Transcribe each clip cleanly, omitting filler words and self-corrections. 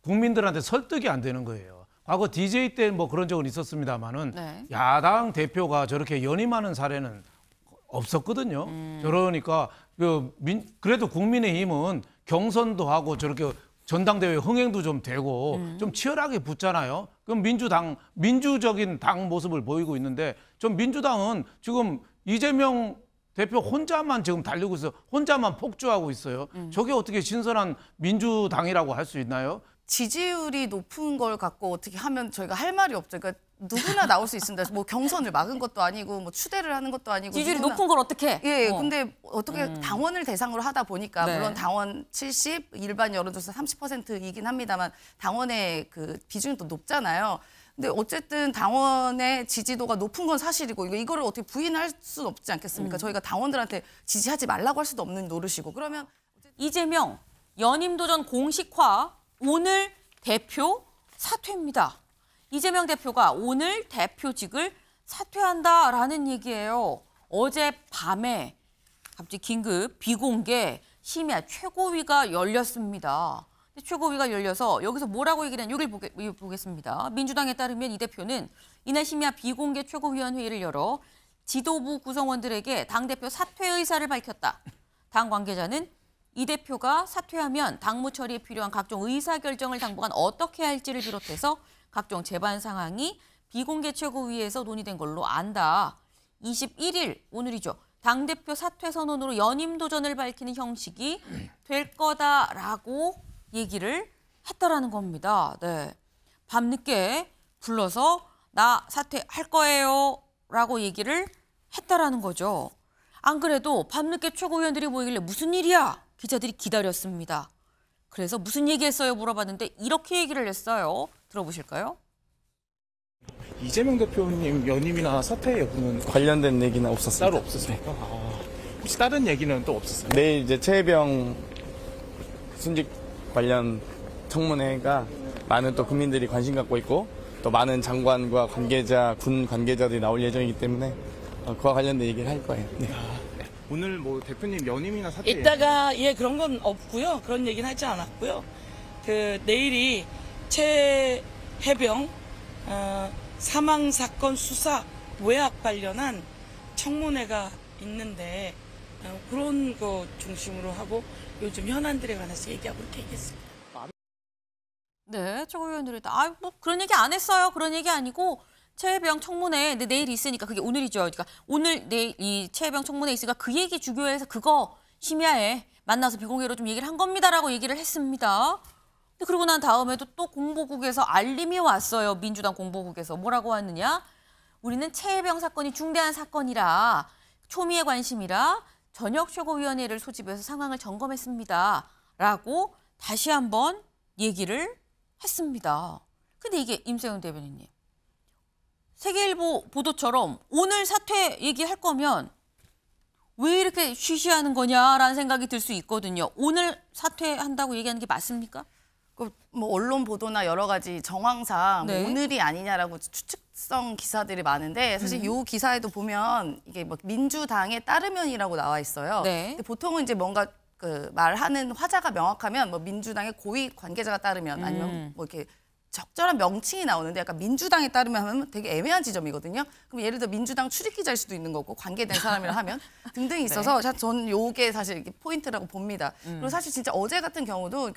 국민들한테 설득이 안 되는 거예요. 과거 DJ 때 뭐 그런 적은 있었습니다만은 네. 야당 대표가 저렇게 연임하는 사례는 없었거든요. 그러니까 그래도 국민의힘은 경선도 하고 저렇게 전당대회 흥행도 좀 되고 좀 치열하게 붙잖아요. 그럼 민주적인 당 모습을 보이고 있는데 좀 민주당은 지금 이재명 대표 혼자만 지금 달리고 있어요. 혼자만 폭주하고 있어요. 저게 어떻게 신선한 민주당이라고 할 수 있나요? 지지율이 높은 걸 갖고 어떻게 하면 저희가 할 말이 없죠. 그러니까 누구나 나올 수 있습니다. 뭐 경선을 막은 것도 아니고 뭐 추대를 하는 것도 아니고 지지율이 누구나. 높은 걸 어떻게? 예, 근데 어떻게 당원을 대상으로 하다 보니까 네. 물론 당원 70, 일반 여론조사 30%이긴 합니다만 당원의 그 비중이 또 높잖아요. 근데 어쨌든 당원의 지지도가 높은 건 사실이고 이거를 어떻게 부인할 수는 없지 않겠습니까? 저희가 당원들한테 지지하지 말라고 할 수도 없는 노릇이고 그러면 이재명 연임 도전 공식화 오늘 대표 사퇴입니다. 이재명 대표가 오늘 대표직을 사퇴한다라는 얘기예요. 어젯밤에 갑자기 긴급 비공개 심야 최고위가 열렸습니다. 최고위가 열려서 여기서 뭐라고 얘기를 했냐 여기를 보겠습니다. 민주당에 따르면 이 대표는 이날 심야 비공개 최고위원회의를 열어 지도부 구성원들에게 당대표 사퇴 의사를 밝혔다. 당 관계자는 이 대표가 사퇴하면 당무 처리에 필요한 각종 의사결정을 당분간 어떻게 할지를 비롯해서 각종 재반 상황이 비공개 최고위에서 논의된 걸로 안다. 21일 오늘이죠. 당대표 사퇴 선언으로 연임 도전을 밝히는 형식이 될 거다라고 얘기를 했다라는 겁니다. 네. 밤늦게 불러서 나 사퇴할 거예요 라고 얘기를 했다라는 거죠. 안 그래도 밤늦게 최고위원들이 모이길래 무슨 일이야? 기자들이 기다렸습니다. 그래서 무슨 얘기했어요? 물어봤는데 이렇게 얘기를 했어요. 들어보실까요? 이재명 대표님 연임이나 사퇴 여부는 관련된 얘기는 없었습니다. 따로 없었습니까? 혹시 다른 얘기는 또 없었어요? 내일 이제 최혜병 순직 관련 청문회가 많은 또 국민들이 관심 갖고 있고 또 많은 장관과 관계자, 군 관계자들이 나올 예정이기 때문에 그와 관련된 얘기를 할 거예요. 네. 오늘 뭐 대표님 연임이나 사퇴 이따가 그런 건 없고요. 그런 얘기는 하지 않았고요. 내일이 최혜병 사망 사건 수사 외압 관련한 청문회가 있는데 그런 거 중심으로 하고 요즘 현안들에 관해서 얘기하고 이렇게 얘기했습니다. 네, 최고위원들이 뭐 그런 얘기 안 했어요. 그런 얘기 아니고 최혜병 청문회 내일 있으니까 그게 오늘이죠. 그러니까 오늘 내일 이 최혜병 청문회 있으니까 그 얘기 주교해서 그거 심야에 만나서 비공개로 좀 얘기를 한 겁니다라고 얘기를 했습니다. 근데 그러고 난 다음에도 또 공보국에서 알림이 왔어요. 민주당 공보국에서 뭐라고 왔느냐? 우리는 최혜병 사건이 중대한 사건이라 초미의 관심이라 전역 최고위원회를 소집해서 상황을 점검했습니다. 라고 다시 한번 얘기를 했습니다. 근데 이게 임세영 대변인님. 세계일보 보도처럼 오늘 사퇴 얘기할 거면 왜 이렇게 쉬쉬하는 거냐라는 생각이 들 수 있거든요. 오늘 사퇴한다고 얘기하는 게 맞습니까? 뭐 언론 보도나 여러 가지 정황상 네. 뭐 오늘이 아니냐라고 추측성 기사들이 많은데 사실 이 기사에도 보면 이게 뭐 민주당에 따르면이라고 나와 있어요. 네. 근데 보통은 이제 뭔가 그 말하는 화자가 명확하면 뭐 민주당의 고위 관계자가 따르면 아니면 뭐 이렇게 적절한 명칭이 나오는데 약간 민주당에 따르면 하면 되게 애매한 지점이거든요. 그럼 예를 들어 민주당 출입기자일 수도 있는 거고 관계된 사람이라 하면 등등이 있어서 저는 요게 사실 이게 포인트라고 봅니다. 그리고 사실 진짜 어제 같은 경우도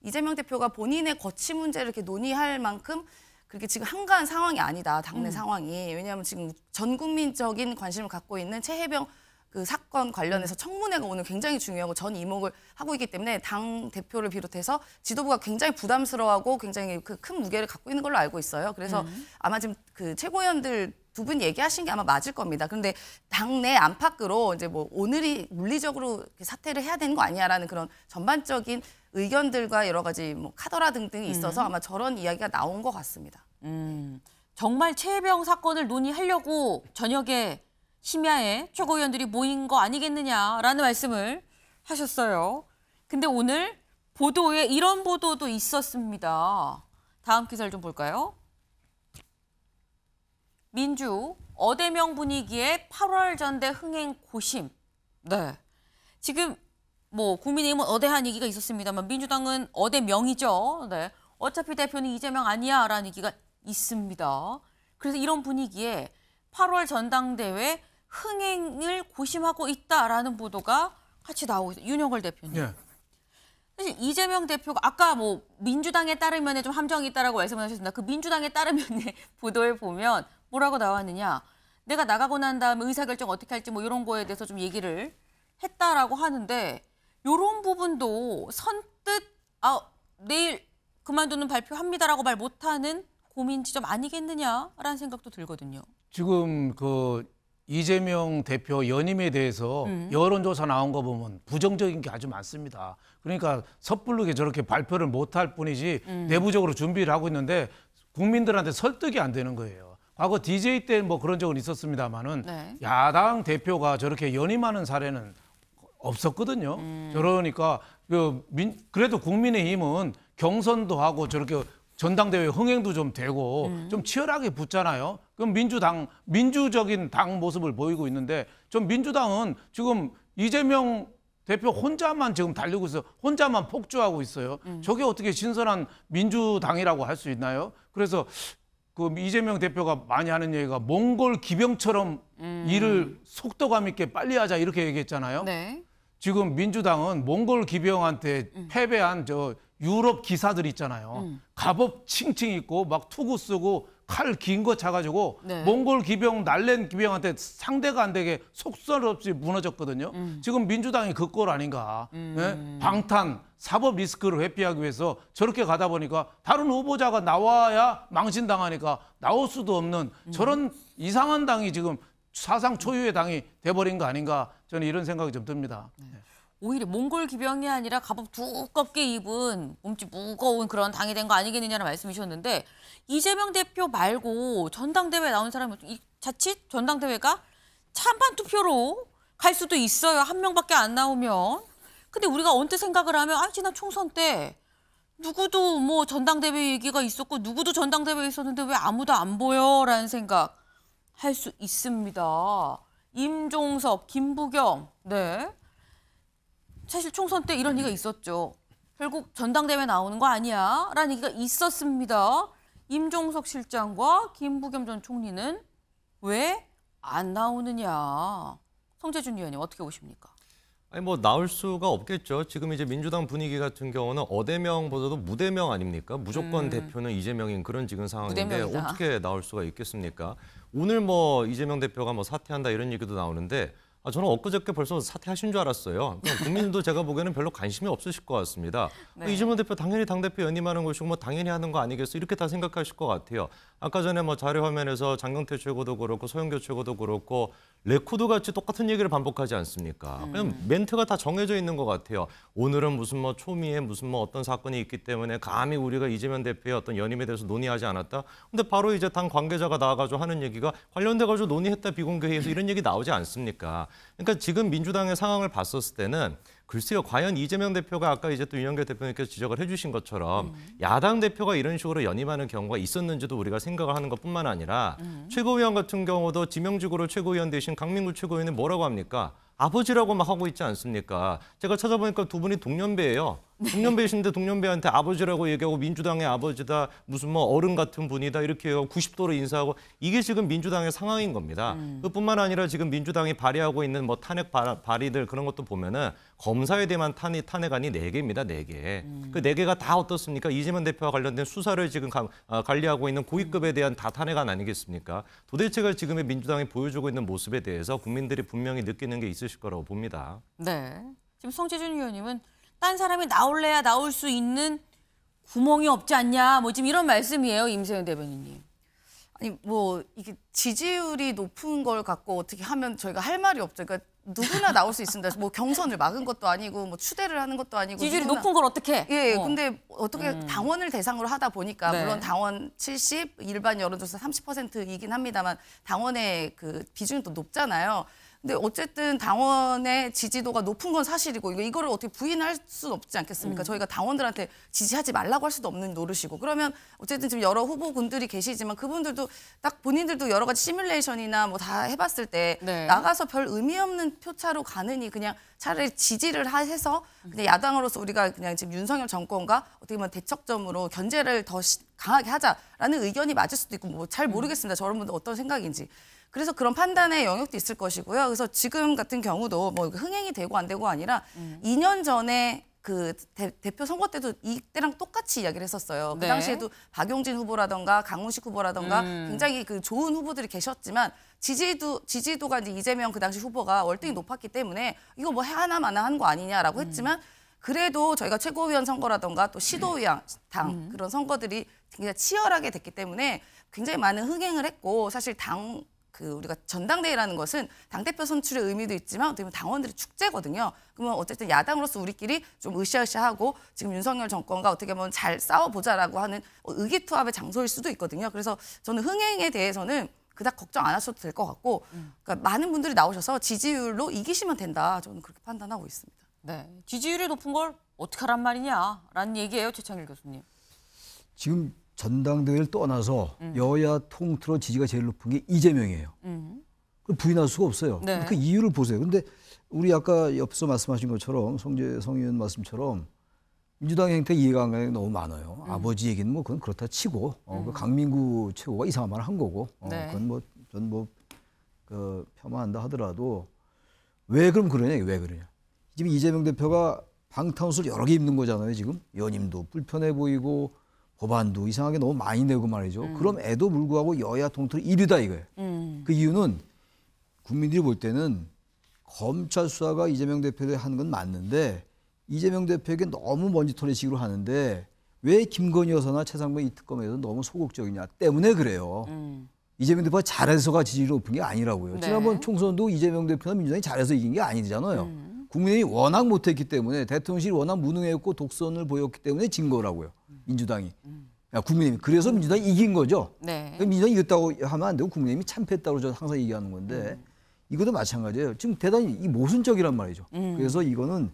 이재명 대표가 본인의 거취 문제를 이렇게 논의할 만큼 그렇게 지금 한가한 상황이 아니다. 당내 상황이. 왜냐하면 지금 전 국민적인 관심을 갖고 있는 최혜병 그 사건 관련해서 청문회가 오늘 굉장히 중요하고 전 이목을 하고 있기 때문에 당 대표를 비롯해서 지도부가 굉장히 부담스러워하고 굉장히 그 큰 무게를 갖고 있는 걸로 알고 있어요. 그래서 아마 지금 그 최고위원들 두 분 얘기하신 게 아마 맞을 겁니다. 그런데 당내 안팎으로 이제 뭐 오늘이 물리적으로 사퇴를 해야 되는 거 아니야라는 그런 전반적인 의견들과 여러 가지 뭐 카더라 등등이 있어서 아마 저런 이야기가 나온 것 같습니다. 정말 최혜병 사건을 논의하려고 저녁에 심야에 최고위원들이 모인 거 아니겠느냐라는 말씀을 하셨어요. 근데 오늘 보도에 이런 보도도 있었습니다. 다음 기사를 좀 볼까요? 민주 어대명 분위기에 8월 전대 흥행 고심. 네. 지금 뭐 국민의힘은 어대한 얘기가 있었습니다만 민주당은 어대명이죠. 네. 어차피 대표는 이재명 아니야라는 얘기가 있습니다. 그래서 이런 분위기에 8월 전당대회 흥행을 고심하고 있다라는 보도가 같이 나오고 있어요. 윤영걸 대표님. 예. 사실 이재명 대표가 아까 뭐 민주당에 따르면 좀 함정이 있다라고 말씀하셨습니다. 그 민주당에 따르면의 보도에 보면 뭐라고 나왔느냐. 내가 나가고 난 다음에 의사결정 어떻게 할지 뭐 이런 거에 대해서 좀 얘기를 했다라고 하는데 이런 부분도 선뜻 내일 그만두는 발표합니다라고 말 못하는 고민 지점 아니겠느냐라는 생각도 들거든요. 지금 그 이재명 대표 연임에 대해서 여론조사 나온 거 보면 부정적인 게 아주 많습니다. 그러니까 섣부르게 저렇게 발표를 못할 뿐이지 내부적으로 준비를 하고 있는데 국민들한테 설득이 안 되는 거예요. 과거 DJ 때 뭐 그런 적은 있었습니다만은 네. 야당 대표가 저렇게 연임하는 사례는 없었거든요. 그러니까 그래도 국민의힘은 경선도 하고 저렇게 전당대회 흥행도 좀 되고 좀 치열하게 붙잖아요. 그럼 민주적인 당 모습을 보이고 있는데 좀 민주당은 지금 이재명 대표 혼자만 지금 달리고 있어요. 혼자만 폭주하고 있어요. 저게 어떻게 신선한 민주당이라고 할 수 있나요? 그래서 그 이재명 대표가 많이 하는 얘기가 몽골 기병처럼 일을 속도감 있게 빨리 하자 이렇게 얘기했잖아요. 네. 지금 민주당은 몽골 기병한테 패배한 저 유럽 기사들 있잖아요. 갑옷 칭칭 입고 막 투구 쓰고 칼 긴 거 차가지고 네. 몽골 기병 날랜 기병한테 상대가 안 되게 속설없이 무너졌거든요. 지금 민주당이 그 꼴 아닌가. 예? 방탄, 사법 리스크를 회피하기 위해서 저렇게 가다 보니까 다른 후보자가 나와야 망신당하니까 나올 수도 없는 저런 이상한 당이 지금 사상 초유의 당이 돼버린 거 아닌가. 저는 이런 생각이 좀 듭니다. 오히려 몽골 기병이 아니라 갑옷 두껍게 입은 몸집 무거운 그런 당이 된 거 아니겠느냐는 말씀이셨는데 이재명 대표 말고 전당대회에 나온 사람이 자칫 전당대회가 찬반 투표로 갈 수도 있어요. 한 명밖에 안 나오면. 근데 우리가 언뜻 생각을 하면 지난 총선 때 누구도 뭐 전당대회 얘기가 있었고 누구도 전당대회에 있었는데 왜 아무도 안 보여라는 생각 할 수 있습니다. 임종석, 김부겸, 네. 사실 총선 때 이런 얘기가 있었죠. 결국 전당대회 나오는 거 아니야? 라는 얘기가 있었습니다. 임종석 실장과 김부겸 전 총리는 왜 안 나오느냐. 성재준 의원님 어떻게 보십니까? 아니 뭐 나올 수가 없겠죠. 지금 이제 민주당 분위기 같은 경우는 어대명보다도 무대명 아닙니까? 무조건 대표는 이재명인 그런 지금 상황인데 무대명이다. 어떻게 나올 수가 있겠습니까? 오늘 뭐 이재명 대표가 뭐 사퇴한다 이런 얘기도 나오는데 저는 엊그저께 벌써 사퇴하신 줄 알았어요. 그럼 국민도 제가 보기에는 별로 관심이 없으실 것 같습니다. 네. 이재명 대표 당연히 당대표 연임하는 것이고 뭐 당연히 하는 거 아니겠어 이렇게 다 생각하실 것 같아요. 아까 전에 뭐 자료 화면에서 장경태 최고도 그렇고 소영교 최고도 그렇고 레코드 같이 똑같은 얘기를 반복하지 않습니까? 그냥 멘트가 다 정해져 있는 것 같아요. 오늘은 무슨 뭐 초미에 무슨 뭐 어떤 사건이 있기 때문에 감히 우리가 이재명 대표의 어떤 연임에 대해서 논의하지 않았다. 근데 바로 이제 당 관계자가 나와가지고 하는 얘기가 관련돼가지고 논의했다 비공개회에서 이런 얘기 나오지 않습니까? 그러니까 지금 민주당의 상황을 봤었을 때는 글쎄요, 과연 이재명 대표가 아까 이제 또 윤영결 대표님께서 지적을 해주신 것처럼 야당 대표가 이런 식으로 연임하는 경우가 있었는지도 우리가 생각을 하는 것뿐만 아니라 최고위원 같은 경우도 지명직으로 최고위원 되신 강민구 최고위원이 뭐라고 합니까? 아버지라고 막 하고 있지 않습니까? 제가 찾아보니까 두 분이 동년배예요. 동년배이신데 동년배한테 아버지라고 얘기하고 민주당의 아버지다, 무슨 뭐 어른 같은 분이다 이렇게 해요. 90도로 인사하고 이게 지금 민주당의 상황인 겁니다. 그뿐만 아니라 지금 민주당이 발의하고 있는 뭐 탄핵 발의들 그런 것도 보면은 검사에 대한 탄핵안이 4개입니다. 4개. 그 4개가 다 어떻습니까? 이재명 대표와 관련된 수사를 지금 관리하고 있는 고위급에 대한 다 탄핵안 아니겠습니까? 도대체가 지금의 민주당이 보여주고 있는 모습에 대해서 국민들이 분명히 느끼는 게 있으실 거라고 봅니다. 네. 지금 성재준 의원님은 딴 사람이 나올래야 나올 수 있는 구멍이 없지 않냐. 뭐 지금 이런 말씀이에요. 임세현 대변인님. 아니 뭐 이게 지지율이 높은 걸 갖고 어떻게 하면 저희가 할 말이 없죠. 그러니까 누구나 나올 수 있습니다. 뭐 경선을 막은 것도 아니고 뭐 추대를 하는 것도 아니고 지지율이 누구나. 높은 걸 어떻게? 예, 근데 어떻게 당원을 대상으로 하다 보니까 네. 물론 당원 70, 일반 여론조사 30%이긴 합니다만 당원의 그 비중이 또 높잖아요. 근데 어쨌든 당원의 지지도가 높은 건 사실이고 이거를 어떻게 부인할 수는 없지 않겠습니까? 저희가 당원들한테 지지하지 말라고 할 수도 없는 노릇이고 그러면 어쨌든 지금 여러 후보군들이 계시지만 그분들도 딱 본인들도 여러 가지 시뮬레이션이나 뭐 다 해봤을 때 네. 나가서 별 의미 없는 표차로 가느니 그냥 차라리 지지를 해서 그냥 야당으로서 우리가 그냥 지금 윤석열 정권과 어떻게 보면 대척점으로 견제를 더 강하게 하자라는 의견이 맞을 수도 있고 뭐 잘 모르겠습니다. 저런 분들 어떤 생각인지. 그래서 그런 판단의 영역도 있을 것이고요. 그래서 지금 같은 경우도 뭐 흥행이 되고 안 되고 아니라 2년 전에 그 대표 선거 때도 이때랑 똑같이 이야기를 했었어요. 그 네. 당시에도 박용진 후보라던가 강훈식 후보라던가 굉장히 그 좋은 후보들이 계셨지만 지지도가 이제 이재명 그 당시 후보가 월등히 높았기 때문에 이거 뭐 하나 마나 한 거 아니냐라고 했지만 그래도 저희가 최고위원 선거라던가 또 시도의원 당 그런 선거들이 굉장히 치열하게 됐기 때문에 굉장히 많은 흥행을 했고 사실 우리가 전당대회라는 것은 당대표 선출의 의미도 있지만 어떻게 보면 당원들의 축제거든요. 그러면 어쨌든 야당으로서 우리끼리 좀 으쌰으쌰하고 지금 윤석열 정권과 어떻게 보면 잘 싸워보자라고 하는 의기투합의 장소일 수도 있거든요. 그래서 저는 흥행에 대해서는 그닥 걱정 안 하셔도 될 것 같고 그러니까 많은 분들이 나오셔서 지지율로 이기시면 된다. 저는 그렇게 판단하고 있습니다. 네. 지지율이 높은 걸 어떻게 하란 말이냐라는 얘기예요, 최창일 교수님. 지금 전당대회를 떠나서 여야 통틀어 지지가 제일 높은 게 이재명이에요. 그걸 부인할 수가 없어요. 네. 그 이유를 보세요. 근데 우리 아까 옆에서 말씀하신 것처럼 성재성 의원 말씀처럼 민주당의 행태 이해가 안 가는 게 너무 많아요. 아버지 얘기는 뭐 그건 그렇다 치고 그 강민구 최고가 이상한 말을 한 거고 네. 그건 뭐 전 뭐 그 폄하한다 하더라도 왜 그럼 그러냐 왜 그러냐. 지금 이재명 대표가 방탄소를 여러 개 입는 거잖아요. 지금 연임도 불편해 보이고 법안도 이상하게 너무 많이 내고 말이죠. 그럼에도 불구하고 여야 통틀어 1위다 이거예요. 그 이유는 국민들이 볼 때는 검찰 수사가 이재명 대표에 하는 건 맞는데 이재명 대표에게 너무 먼지털이식으로 하는데 왜 김건희 여사나 최상병 이 특검에서 너무 소극적이냐 때문에 그래요. 이재명 대표가 잘해서가 지지율이 높은 게 아니라고요. 네. 지난번 총선도 이재명 대표나 민주당이 잘해서 이긴 게 아니잖아요. 국민의힘이 워낙 못했기 때문에 대통령실이 워낙 무능했고 독선을 보였기 때문에 진 거라고요. 민주당이. 국민의힘이. 그래서 민주당이 이긴 거죠. 네. 민주당이 이겼다고 하면 안 되고 국민의힘이 참패했다고 저는 항상 얘기하는 건데 이것도 마찬가지예요. 지금 대단히 이 모순적이란 말이죠. 그래서 이거는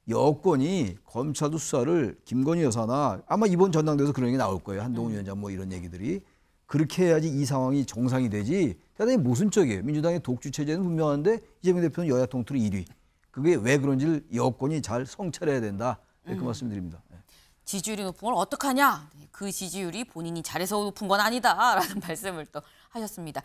여권이 검찰도 수사를 김건희 여사나 아마 이번 전당대회에서 그런 게 나올 거예요. 한동훈 위원장 뭐 이런 얘기들이. 그렇게 해야지 이 상황이 정상이 되지 대단히 모순적이에요. 민주당의 독주 체제는 분명한데 이재명 대표는 여야 통틀어 1위. 그게 왜 그런지를 여권이 잘 성찰해야 된다. 이렇게 말씀드립니다. 지지율이 높은 걸 어떡하냐? 그 지지율이 본인이 잘해서 높은 건 아니다라는 말씀을 또 하셨습니다.